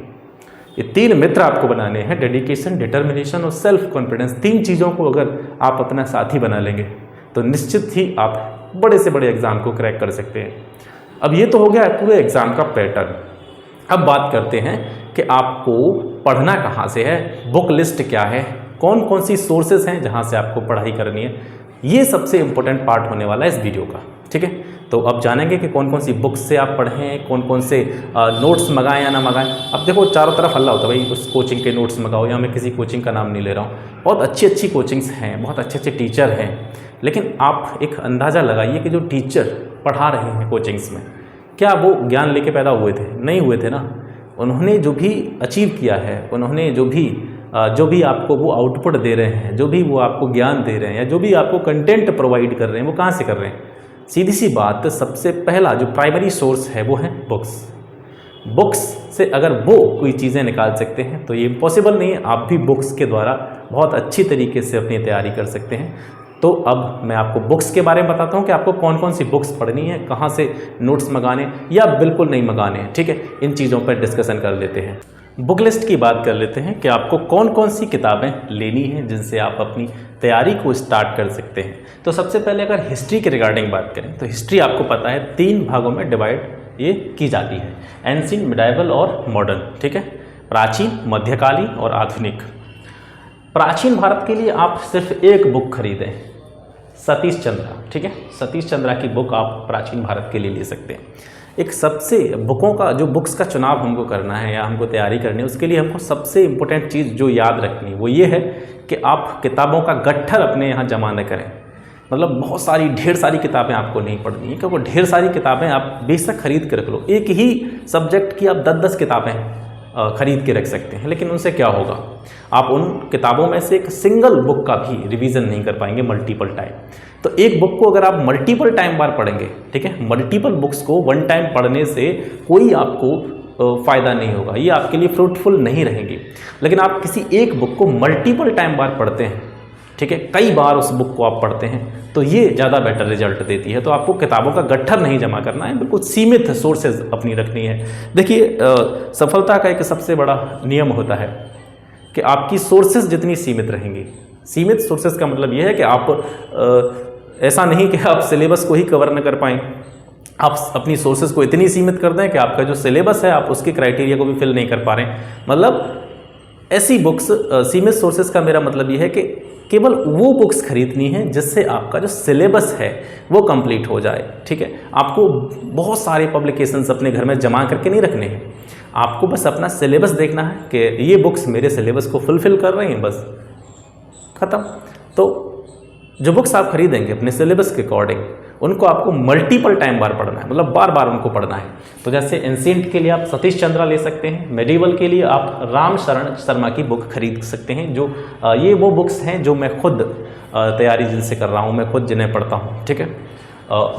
ये 3 मित्र आपको बनाने हैं, डेडिकेशन, डिटर्मिनेशन और सेल्फ कॉन्फिडेंस। 3 चीज़ों को अगर आप अपना साथी बना लेंगे तो निश्चित ही आप बड़े से बड़े एग्ज़ाम को क्रैक कर सकते हैं। अब ये तो हो गया पूरे एग्ज़ाम का पैटर्न। अब बात करते हैं कि आपको पढ़ना कहाँ से है, बुक लिस्ट क्या है, कौन कौन सी सोर्सेज हैं जहाँ से आपको पढ़ाई करनी है। ये सबसे इम्पोर्टेंट पार्ट होने वाला है इस वीडियो का, ठीक है। तो अब जानेंगे कि कौन कौन सी बुक्स से आप पढ़ें, कौन कौन से नोट्स मंगाएं या ना मंगाएं। अब देखो चारों तरफ हल्ला होता है भाई उस कोचिंग के नोट्स मंगाओ, या मैं किसी कोचिंग का नाम नहीं ले रहा हूँ। बहुत अच्छी अच्छी कोचिंग्स हैं, बहुत अच्छे अच्छे टीचर हैं, लेकिन आप एक अंदाज़ा लगाइए कि जो टीचर पढ़ा रहे हैं कोचिंग्स में, क्या वो ज्ञान लेके पैदा हुए थे? नहीं हुए थे ना। उन्होंने जो भी अचीव किया है, उन्होंने जो भी आपको वो आउटपुट दे रहे हैं, जो भी वो आपको ज्ञान दे रहे हैं, या जो भी आपको कंटेंट प्रोवाइड कर रहे हैं, वो कहाँ से कर रहे हैं? सीधी सी बात, सबसे पहला जो प्राइमरी सोर्स है वो है बुक्स। बुक्स से अगर वो कोई चीज़ें निकाल सकते हैं तो ये इम्पॉसिबल नहीं है, आप भी बुक्स के द्वारा बहुत अच्छी तरीके से अपनी तैयारी कर सकते हैं। तो अब मैं आपको बुक्स के बारे में बताता हूँ कि आपको कौन कौन सी बुक्स पढ़नी है, कहाँ से नोट्स मंगाने या बिल्कुल नहीं मंगाने हैं, ठीक है। इन चीज़ों पर डिस्कशन कर लेते हैं। बुक लिस्ट की बात कर लेते हैं कि आपको कौन कौन सी किताबें लेनी हैं जिनसे आप अपनी तैयारी को स्टार्ट कर सकते हैं। तो सबसे पहले अगर हिस्ट्री के रिगार्डिंग बात करें तो हिस्ट्री आपको पता है 3 भागों में डिवाइड ये की जाती है, एंशिएंट, मिडाइवल और मॉडर्न, ठीक है। प्राचीन, मध्यकालीन और आधुनिक। प्राचीन भारत के लिए आप सिर्फ एक बुक खरीदें, सतीश चंद्रा, ठीक है। सतीश चंद्रा की बुक आप प्राचीन भारत के लिए ले सकते हैं। एक सबसे बुकों का जो बुक्स का चुनाव हमको करना है या हमको तैयारी करनी है, उसके लिए हमको सबसे इम्पोर्टेंट चीज़ जो याद रखनी है वो ये है कि आप किताबों का गट्ठर अपने यहाँ जमा न करें। मतलब बहुत सारी ढेर सारी किताबें आपको नहीं पढ़नी है, क्योंकि ढेर सारी किताबें आप बेशक खरीद के रख लो। एक ही सब्जेक्ट की आप 10-10 किताबें खरीद के रख सकते हैं, लेकिन उनसे क्या होगा, आप उन किताबों में से एक सिंगल बुक का भी रिवीजन नहीं कर पाएंगे मल्टीपल टाइम। तो एक बुक को अगर आप मल्टीपल टाइम बार पढ़ेंगे, ठीक है, मल्टीपल बुक्स को वन टाइम पढ़ने से कोई आपको फ़ायदा नहीं होगा, ये आपके लिए फ्रूटफुल नहीं रहेगी। लेकिन आप किसी एक बुक को मल्टीपल टाइम बार पढ़ते हैं, ठीक है, कई बार उस बुक को आप पढ़ते हैं, तो ये ज़्यादा बेटर रिजल्ट देती है। तो आपको किताबों का गट्ठर नहीं जमा करना है, बिल्कुल सीमित सोर्सेज अपनी रखनी है। देखिए सफलता का एक सबसे बड़ा नियम होता है कि आपकी सोर्सेज जितनी सीमित रहेंगी, सीमित सोर्सेज का मतलब यह है कि आप ऐसा नहीं कि आप सिलेबस को ही कवर न कर पाएँ, आप अपनी सोर्सेज को इतनी सीमित कर दें कि आपका जो सिलेबस है आप उसके क्राइटेरिया को भी फिल नहीं कर पा रहे हैं। मतलब ऐसी बुक्स, सीमित सोर्सेज का मेरा मतलब ये है कि केवल वो बुक्स खरीदनी है जिससे आपका जो सिलेबस है वो कंप्लीट हो जाए, ठीक है। आपको बहुत सारे पब्लिकेशंस अपने घर में जमा करके नहीं रखने हैं, आपको बस अपना सिलेबस देखना है कि ये बुक्स मेरे सिलेबस को फुलफिल कर रही हैं, बस ख़त्म। तो जो बुक्स आप खरीदेंगे अपने सिलेबस के अकॉर्डिंग, उनको आपको मल्टीपल टाइम बार पढ़ना है, मतलब बार बार उनको पढ़ना है। तो जैसे एंशिएंट के लिए आप सतीश चंद्रा ले सकते हैं, मेडिवल के लिए आप राम शरण शर्मा की बुक खरीद सकते हैं। जो ये वो बुक्स हैं जो मैं खुद तैयारी जिनसे कर रहा हूँ, मैं खुद जिन्हें पढ़ता हूँ, ठीक है।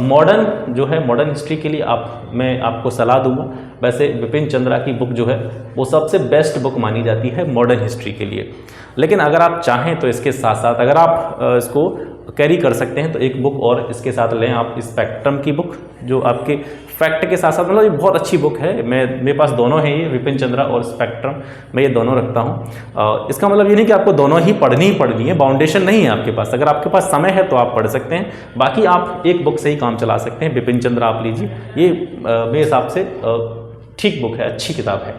मॉडर्न जो है, मॉडर्न हिस्ट्री के लिए मैं आपको सलाह दूंगा। वैसे बिपिन चंद्रा की बुक जो है वो सबसे बेस्ट बुक मानी जाती है मॉडर्न हिस्ट्री के लिए। लेकिन अगर आप चाहें तो इसके साथ साथ अगर आप इसको कैरी कर सकते हैं तो एक बुक और इसके साथ लें आप, स्पेक्ट्रम की बुक, जो आपके फैक्ट के साथ साथ, मतलब ये बहुत अच्छी बुक है। मेरे पास दोनों हैं, ये विपिन चंद्रा और स्पेक्ट्रम, मैं ये दोनों रखता हूँ। इसका मतलब ये नहीं कि आपको दोनों ही पढ़नी है, बाउंडेशन नहीं है आपके पास। अगर आपके पास समय है तो आप पढ़ सकते हैं, बाकी आप एक बुक से ही काम चला सकते हैं। विपिन चंद्रा आप लीजिए, ये मेरे हिसाब से ठीक बुक है, अच्छी किताब है।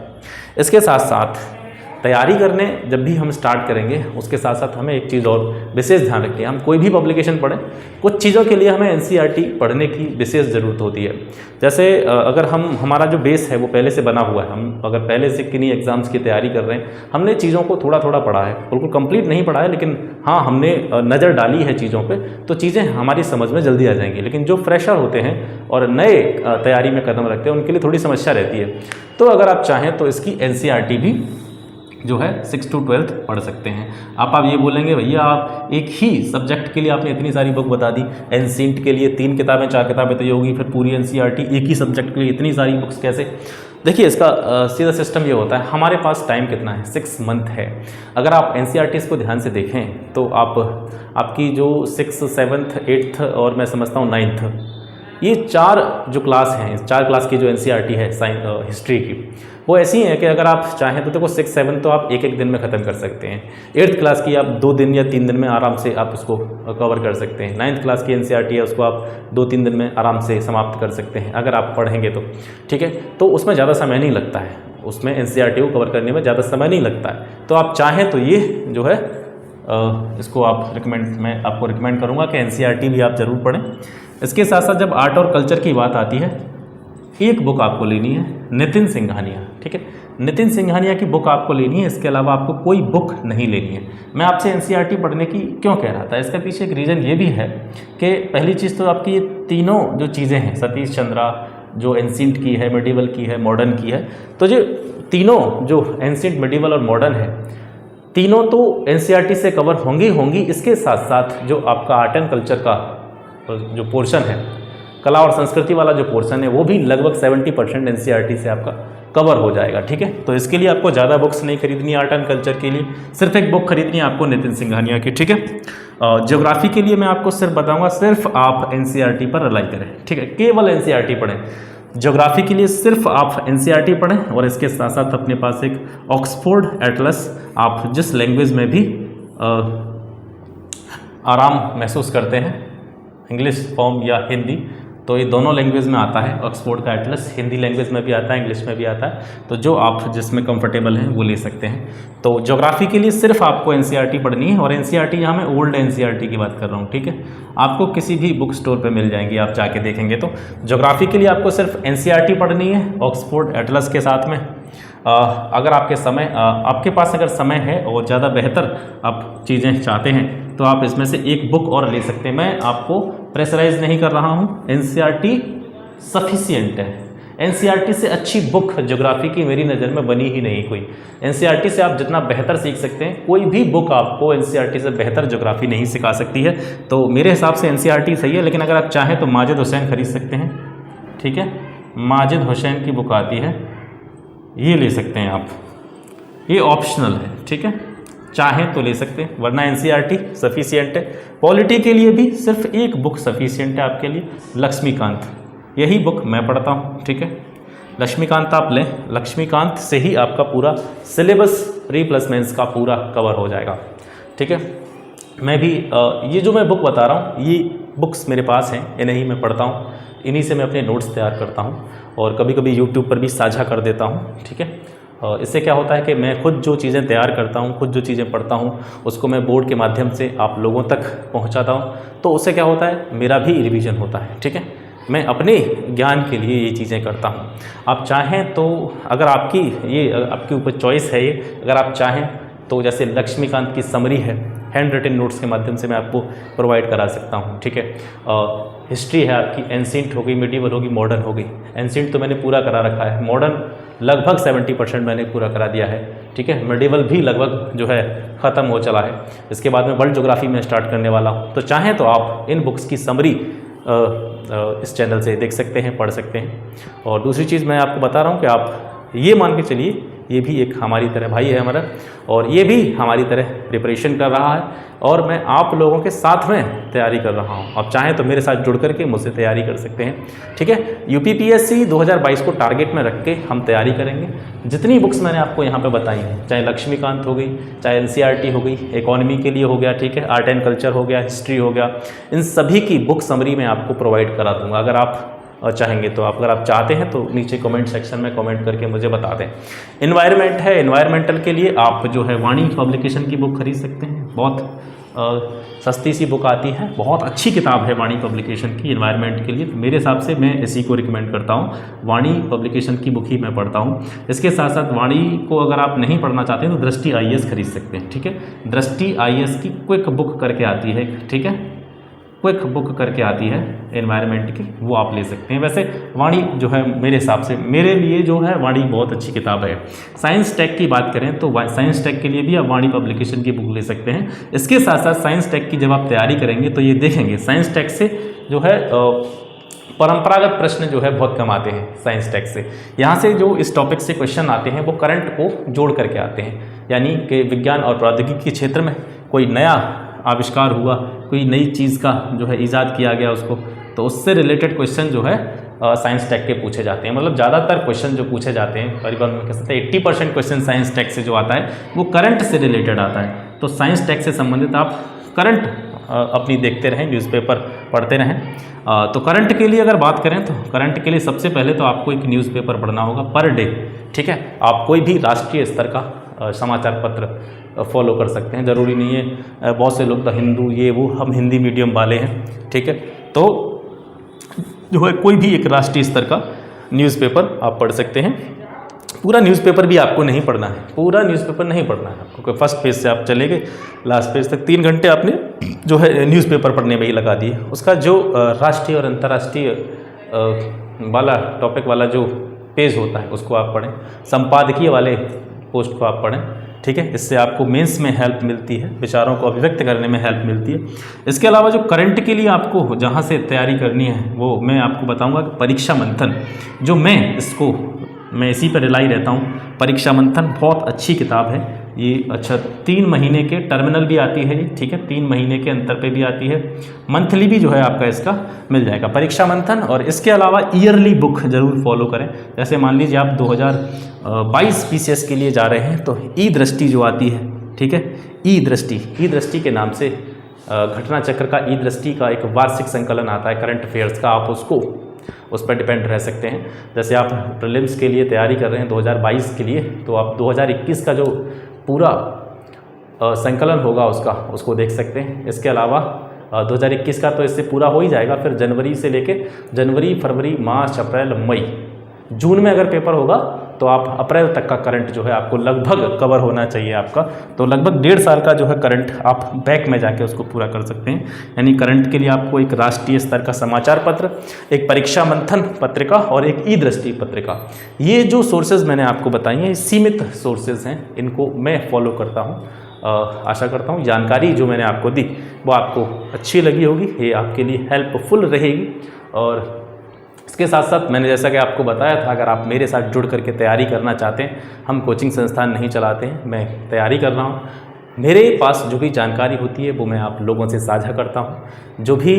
इसके साथ साथ तैयारी करने जब भी हम स्टार्ट करेंगे उसके साथ साथ हमें एक चीज़ और विशेष ध्यान रखनी है। हम कोई भी पब्लिकेशन पढ़ें, कुछ चीज़ों के लिए हमें एनसीईआरटी पढ़ने की विशेष ज़रूरत होती है। जैसे अगर हमारा जो बेस है वो पहले से बना हुआ है, हम अगर पहले से किन्हीं एग्ज़ाम्स की तैयारी कर रहे हैं, हमने चीज़ों को थोड़ा थोड़ा पढ़ा है, बिल्कुल कंप्लीट नहीं पढ़ा है, लेकिन हाँ हमने नज़र डाली है चीज़ों पे, तो चीज़ें हमारी समझ में जल्दी आ जाएंगी। लेकिन जो फ्रेशर होते हैं और नए तैयारी में कदम रखते हैं उनके लिए थोड़ी समस्या रहती है। तो अगर आप चाहें तो इसकी एनसीईआरटी भी जो है 6 to 12 पढ़ सकते हैं। आप ये बोलेंगे भैया आप एक ही सब्जेक्ट के लिए आपने इतनी सारी बुक बता दी, एनसीईआरटी के लिए 3 किताबें 4 किताबें तो ये होगी, फिर पूरी एनसीईआरटी एक ही सब्जेक्ट के लिए इतनी सारी बुक्स कैसे? देखिए इसका सीधा सिस्टम ये होता है, हमारे पास टाइम कितना है, 6 मंथ है। अगर आप एनसीईआरटी को ध्यान से देखें तो आपकी जो 6th 7th 8th और मैं समझता हूँ 9th, ये 4 जो क्लास हैं, इस 4 क्लास की जो एनसीईआरटी है हिस्ट्री की, वो ऐसी है कि अगर आप चाहें तो देखो 6 7 तो आप एक दिन में ख़त्म कर सकते हैं। 8th क्लास की आप 2 दिन या 3 दिन में आराम से आप उसको कवर कर सकते हैं। 9th क्लास की एनसीईआरटी है, उसको आप 2-3 दिन में आराम से समाप्त कर सकते हैं अगर आप पढ़ेंगे तो, ठीक है। तो उसमें ज़्यादा समय नहीं लगता है, उसमें एनसीईआरटी को कवर करने में ज़्यादा समय नहीं लगता है। तो आप चाहें तो ये जो है इसको आप मैं आपको रिकमेंड करूँगा कि एनसीईआरटी भी आप ज़रूर पढ़ें। इसके साथ साथ जब आर्ट और कल्चर की बात आती है, एक बुक आपको लेनी है नितिन सिंघानिया, ठीक है। नितिन सिंघानिया की बुक आपको लेनी है, इसके अलावा आपको कोई बुक नहीं लेनी है। मैं आपसे एनसीईआरटी पढ़ने की क्यों कह रहा था, इसके पीछे एक रीज़न ये भी है कि पहली चीज़ तो आपकी ये तीनों जो चीज़ें हैं, सतीश चंद्रा जो एंशिएंट की है, मेडिवल की है, मॉडर्न की है, तो जो तीनों जो एंशिएंट, मेडिवल और मॉडर्न है, तीनों तो एनसीईआरटी से कवर होंगी। इसके साथ साथ जो आपका आर्ट एंड कल्चर का जो पोर्शन है, कला और संस्कृति वाला जो पोर्शन है, वो भी लगभग 70% एनसीईआरटी से आपका कवर हो जाएगा, ठीक है। तो इसके लिए आपको ज़्यादा बुक्स नहीं खरीदनी आर्ट एंड कल्चर के लिए, सिर्फ एक बुक खरीदनी है आपको नितिन सिंघानिया की, ठीक है। ज्योग्राफी के लिए मैं आपको सिर्फ बताऊंगा, सिर्फ आप एनसीईआरटी पर रिलाई करें, ठीक है, केवल एनसीईआरटी पढ़ें। ज्योग्राफी के लिए सिर्फ आप एनसीईआरटी पढ़ें और इसके साथ साथ अपने पास एक ऑक्सफोर्ड एटलस, आप जिस लैंग्वेज में भी आराम महसूस करते हैं, इंग्लिश फॉर्म या हिंदी, तो ये दोनों लैंग्वेज में आता है। ऑक्सफोर्ड का एटलस हिंदी लैंग्वेज में भी आता है, इंग्लिश में भी आता है, तो जो आप जिसमें कंफर्टेबल हैं वो ले सकते हैं। तो ज्योग्राफी के लिए सिर्फ आपको एनसीईआरटी पढ़नी है, और एनसीईआरटी यहाँ मैं ओल्ड एनसीईआरटी की बात कर रहा हूँ, ठीक है। आपको किसी भी बुक स्टोर पे मिल जाएंगी, आप जाके देखेंगे तो। ज्योग्राफी के लिए आपको सिर्फ एनसीईआरटी पढ़नी है ऑक्सफोर्ड एटलस के साथ में। अगर आपके पास अगर समय है और ज़्यादा बेहतर आप चीज़ें चाहते हैं तो आप इसमें से एक बुक और ले सकते हैं। मैं आपको प्रेशराइज नहीं कर रहा हूँ, एनसीईआरटी सफिशिएंट है। एनसीईआरटी से अच्छी बुक ज्योग्राफी की मेरी नज़र में बनी ही नहीं कोई। एनसीईआरटी से आप जितना बेहतर सीख सकते हैं, कोई भी बुक आपको एनसीईआरटी से बेहतर ज्योग्राफी नहीं सिखा सकती है। तो मेरे हिसाब से एनसीईआरटी सही है, लेकिन अगर आप चाहें तो माजिद हुसैन खरीद सकते हैं, ठीक है। माजिद हुसैन की बुक आती है, ये ले सकते हैं आप, ये ऑप्शनल है, ठीक है, चाहें तो ले सकते हैं, वरना एनसीईआरटी सफिशिएंट है। पॉलिटी के लिए भी सिर्फ एक बुक सफिशिएंट है आपके लिए, लक्ष्मीकांत, यही बुक मैं पढ़ता हूँ, ठीक है। लक्ष्मीकांत आप लें, लक्ष्मीकांत से ही आपका पूरा सिलेबस प्री प्लस मेंस का पूरा कवर हो जाएगा, ठीक है। मैं भी ये जो मैं बुक बता रहा हूँ, ये बुक्स मेरे पास हैं, इन्हें ही मैं पढ़ता हूँ, इन्हीं से मैं अपने नोट्स तैयार करता हूँ और कभी कभी यूट्यूब पर भी साझा कर देता हूँ, ठीक है। इससे क्या होता है कि मैं खुद जो चीज़ें तैयार करता हूँ, खुद जो चीज़ें पढ़ता हूँ, उसको मैं बोर्ड के माध्यम से आप लोगों तक पहुँचाता हूँ, तो उससे क्या होता है, मेरा भी रिवीजन होता है, ठीक है। मैं अपने ज्ञान के लिए ये चीज़ें करता हूँ। आप चाहें तो, अगर आपके ऊपर चॉइस है ये, अगर आप चाहें तो जैसे लक्ष्मीकांत की समरी है, हैंड रिटन नोट्स के माध्यम से मैं आपको प्रोवाइड करा सकता हूँ, ठीक है। हिस्ट्री है आपकी, एंशिएंट हो गई, मेडिवल होगी, मॉडर्न हो गई। एंशिएंट तो मैंने पूरा करा रखा है, मॉडर्न लगभग 70% मैंने पूरा करा दिया है, ठीक है। मेडिवल भी लगभग जो है ख़त्म हो चला है। इसके बाद में वर्ल्ड ज्योग्राफी में स्टार्ट करने वाला हूँ। तो चाहें तो आप इन बुक्स की समरी इस चैनल से देख सकते हैं, पढ़ सकते हैं। और दूसरी चीज़ मैं आपको बता रहा हूँ कि आप ये मान के चलिए, ये भी एक हमारी तरह भाई है हमारा, और ये भी हमारी तरह प्रिपरेशन कर रहा है, और मैं आप लोगों के साथ में तैयारी कर रहा हूँ। आप चाहें तो मेरे साथ जुड़ करके मुझसे तैयारी कर सकते हैं, ठीक है। यूपीपीएससी 2022 को टारगेट में रख के हम तैयारी करेंगे। जितनी बुक्स मैंने आपको यहाँ पे बताई हैं, चाहे लक्ष्मीकांत हो गई, चाहे एनसीईआरटी हो गई, इकोनॉमी के लिए हो गया, ठीक है, आर्ट एंड कल्चर हो गया, हिस्ट्री हो गया, इन सभी की बुक समरी मैं आपको प्रोवाइड करा दूँगा। अगर आप चाहेंगे तो अगर आप चाहते हैं तो नीचे कमेंट सेक्शन में कमेंट करके मुझे बता दें। एनवायरनमेंट है, एनवायरमेंटल के लिए आप जो है वाणी पब्लिकेशन की बुक खरीद सकते हैं। बहुत सस्ती सी बुक आती है, बहुत अच्छी किताब है वाणी पब्लिकेशन की एनवायरनमेंट के लिए। तो मेरे हिसाब से मैं इसी को रिकमेंड करता हूँ, वाणी पब्लिकेशन की बुक ही मैं पढ़ता हूँ। इसके साथ साथ वाणी को अगर आप नहीं पढ़ना चाहते हैं तो दृष्टि IAS खरीद सकते हैं, ठीक है। दृष्टि IAS की क्विक बुक करके आती है, ठीक है, क्विक बुक करके आती है एनवायरनमेंट की, वो आप ले सकते हैं। वैसे वाणी जो है मेरे हिसाब से, मेरे लिए जो है वाणी बहुत अच्छी किताब है। साइंस टेक की बात करें तो साइंस टेक के लिए भी आप वाणी पब्लिकेशन की बुक ले सकते हैं। इसके साथ साथ साइंस टेक की जब आप तैयारी करेंगे तो ये देखेंगे साइंस टेक से जो है परंपरागत प्रश्न जो है बहुत कम आते हैं साइंस टेक से। यहाँ से जो इस टॉपिक से क्वेश्चन आते हैं वो करंट को जोड़ करके आते हैं, यानी कि विज्ञान और प्रौद्योगिकी के क्षेत्र में कोई नया आविष्कार हुआ, कोई नई चीज़ का जो है ईजाद किया गया उसको, तो उससे रिलेटेड क्वेश्चन जो है साइंस टेक के पूछे जाते हैं। मतलब ज़्यादातर क्वेश्चन जो पूछे जाते हैं, करीबन कह सकते हैं 80% क्वेश्चन साइंस टेक से जो आता है वो करंट से रिलेटेड आता है। तो साइंस टेक से संबंधित आप करंट अपनी देखते रहें, न्यूज़पेपर पढ़ते रहें। तो करंट के लिए अगर बात करें तो करंट के लिए सबसे पहले तो आपको एक न्यूज़पेपर पढ़ना होगा पर डे, ठीक है। आप कोई भी राष्ट्रीय स्तर का समाचार पत्र फॉलो कर सकते हैं, ज़रूरी नहीं है। बहुत से लोग द हिंदू ये वो, हम हिंदी मीडियम वाले हैं, ठीक है। तो जो है कोई भी एक राष्ट्रीय स्तर का न्यूज़पेपर आप पढ़ सकते हैं। पूरा न्यूज़पेपर भी आपको नहीं पढ़ना है, पूरा न्यूज़पेपर नहीं पढ़ना है आपको। फर्स्ट पेज से आप चले गए लास्ट पेज तक, 3 घंटे आपने जो है न्यूज़पेपर पढ़ने में ही लगा दिए। उसका जो राष्ट्रीय और अंतर्राष्ट्रीय वाला टॉपिक वाला जो पेज होता है उसको आप पढ़ें, संपादकीय वाले पोस्ट को आप पढ़ें, ठीक है। इससे आपको मेंस में हेल्प मिलती है, विचारों को अभिव्यक्त करने में हेल्प मिलती है। इसके अलावा जो करंट के लिए आपको जहाँ से तैयारी करनी है वो मैं आपको बताऊंगा कि परीक्षा मंथन, जो मैं इसी पर रिलाई रहता हूँ। परीक्षा मंथन बहुत अच्छी किताब है ये। अच्छा 3 महीने के टर्मिनल भी आती है ये, ठीक है, 3 महीने के अंतर पे भी आती है, मंथली भी जो है आपका इसका मिल जाएगा परीक्षा मंथन। और इसके अलावा ईयरली बुक ज़रूर फॉलो करें। जैसे मान लीजिए आप 2022 PCS के लिए जा रहे हैं तो ई दृष्टि जो आती है, ठीक है, ई दृष्टि के नाम से घटना चक्र का ई दृष्टि का एक वार्षिक संकलन आता है करंट अफेयर्स का, आप उस पर डिपेंड रह सकते हैं। जैसे आप प्रीलिम्स के लिए तैयारी कर रहे हैं 2022 के लिए, तो आप 2021 का जो पूरा संकलन होगा उसको देख सकते हैं। इसके अलावा 2021 का तो इससे पूरा हो ही जाएगा, फिर जनवरी से लेके जनवरी, फरवरी, मार्च, अप्रैल, मई, जून में अगर पेपर होगा तो आप अप्रैल तक का करंट जो है आपको लगभग कवर होना चाहिए आपका। तो लगभग 1.5 साल का जो है करंट आप बैक में जाके उसको पूरा कर सकते हैं। यानी करंट के लिए आपको एक राष्ट्रीय स्तर का समाचार पत्र, एक परीक्षा मंथन पत्रिका और एक ई दृष्टि पत्रिका, ये जो सोर्सेज मैंने आपको बताई हैं सीमित सोर्सेज हैं, इनको मैं फॉलो करता हूँ। आशा करता हूँ जानकारी जो मैंने आपको दी वो आपको अच्छी लगी होगी, ये आपके लिए हेल्पफुल रहेगी। और इसके साथ साथ मैंने जैसा कि आपको बताया था, अगर आप मेरे साथ जुड़ करके तैयारी करना चाहते हैं, हम कोचिंग संस्थान नहीं चलाते हैं, मैं तैयारी कर रहा हूँ। मेरे पास जो भी जानकारी होती है वो मैं आप लोगों से साझा करता हूँ। जो भी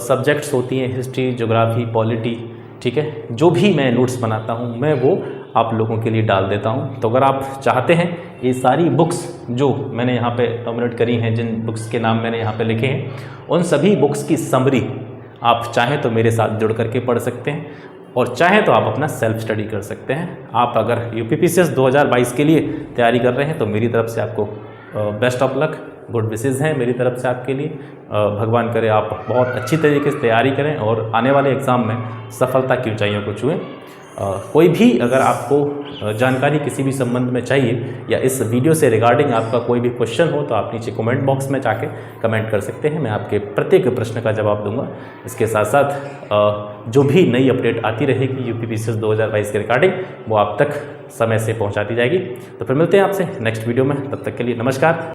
सब्जेक्ट्स होती हैं, हिस्ट्री, ज्योग्राफी, पॉलिटी, ठीक है, जो भी मैं नोट्स बनाता हूँ मैं वो आप लोगों के लिए डाल देता हूँ। तो अगर आप चाहते हैं ये सारी बुक्स जो मैंने यहाँ पे नॉमिनेट करी हैं, जिन बुक्स के नाम मैंने यहाँ पे लिखे हैं, उन सभी बुक्स की समरी आप चाहें तो मेरे साथ जुड़ करके पढ़ सकते हैं, और चाहें तो आप अपना सेल्फ स्टडी कर सकते हैं। आप अगर UPPCS 2022 के लिए तैयारी कर रहे हैं तो मेरी तरफ से आपको best of luck, good wishes हैं मेरी तरफ से आपके लिए। भगवान करे आप बहुत अच्छी तरीके से तैयारी करें और आने वाले एग्ज़ाम में सफलता की ऊंचाइयों को छुएं। कोई भी अगर आपको जानकारी किसी भी संबंध में चाहिए या इस वीडियो से रिगार्डिंग आपका कोई भी क्वेश्चन हो तो आप नीचे कमेंट बॉक्स में जाके कमेंट कर सकते हैं, मैं आपके प्रत्येक प्रश्न का जवाब दूंगा। इसके साथ साथ जो भी नई अपडेट आती रहेगी UPPCS 2022 के रिगार्डिंग वो आप तक समय से पहुंचा दी जाएगी। तो फिर मिलते हैं आपसे नेक्स्ट वीडियो में, तब तक के लिए नमस्कार।